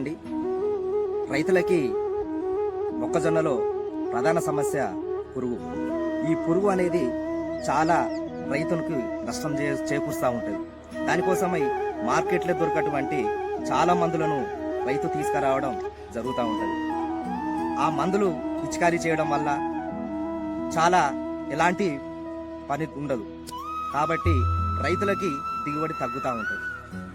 అండి. రైతులకి మొక్కజొన్నలో ప్రధాన సమస్య పురుగు. ఈ పురుగు అనేది చాలా రైతులకు నష్టం చేకూరుస్తూ ఉంటుంది. దానికోసమై మార్కెట్లో దొరకటువంటి చాలా మందులను రైతు తీసుకురావడం జరుగుతూ ఉంటుంది. ఆ మందులు పిచికారీ చేయడం వల్ల చాలా ఎలాంటి పని ఉండదు. కాబట్టి రైతులకి దిగుబడి తగ్గుతూ ఉంటుంది.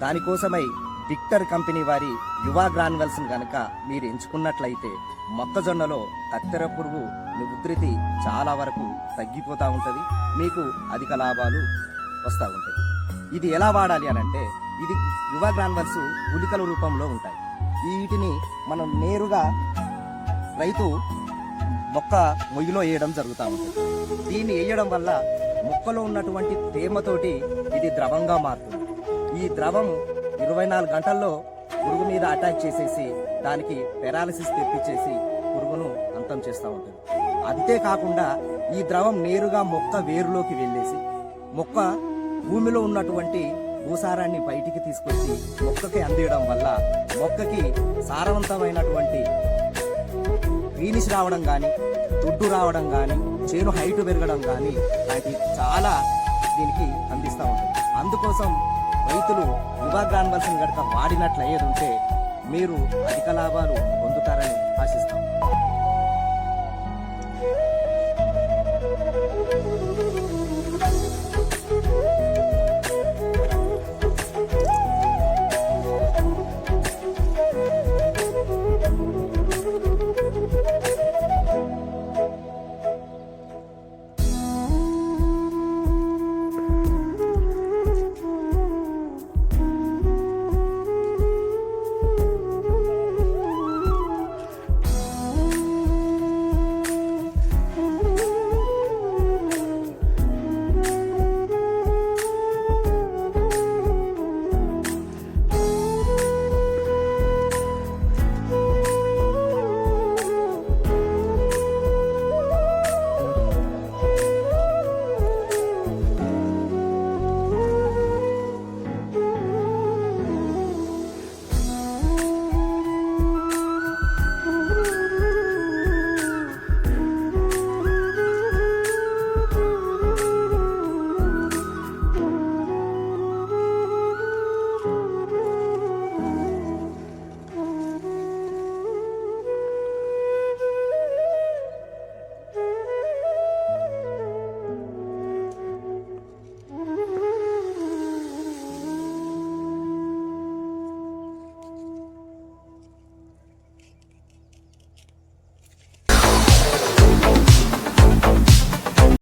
దానికోసమై విక్టర్ కంపెనీ వారి యువ గ్రాన్యువల్స్ గనక మీరు ఎంచుకున్నట్లయితే మొక్కజొన్నలో కత్తెర పురుగు ఉధృతి చాలా వరకు తగ్గిపోతూ ఉంటుంది. మీకు అధిక లాభాలు వస్తూ ఉంటాయి. ఇది ఎలా వాడాలి అని అంటే, ఇది యువ గ్రాన్యువల్స్ గుళికల రూపంలో ఉంటాయి. వీటిని మనం నేరుగా రైతు మొక్క మొయ్యిలో వేయడం జరుగుతూ ఉంటుంది. దీన్ని వేయడం వల్ల మొక్కలో ఉన్నటువంటి తేమతోటి ఇది ద్రవంగా మారుతుంది. ఈ ద్రవం 24 గంటల్లో పురుగు మీద అటాక్ చేసేసి దానికి పెరాలసిస్ తెప్పించేసి పురుగును అంతం చేస్తూ ఉంటుంది. అంతేకాకుండా ఈ ద్రవం నేరుగా మొక్క వేరులోకి వెళ్ళేసి మొక్క భూమిలో ఉన్నటువంటి భూసారాన్ని బయటికి తీసుకొచ్చి మొక్కకి అందియడం వల్ల మొక్కకి సారవంతమైనటువంటి గ్రీనిష్ రావడం కానీ, దుడ్డు రావడం కానీ, చేను హైట్ పెరగడం కానీ లాంటి చాలా దీనికి అందిస్తూ ఉంటుంది. అందుకోసం రైతులు యువ గ్రాన్యువల్స్ గనక వాడినట్లయ్యేది ఉంటే మీరు అధిక లాభాలు పొందుతారని ఆశిస్తాం.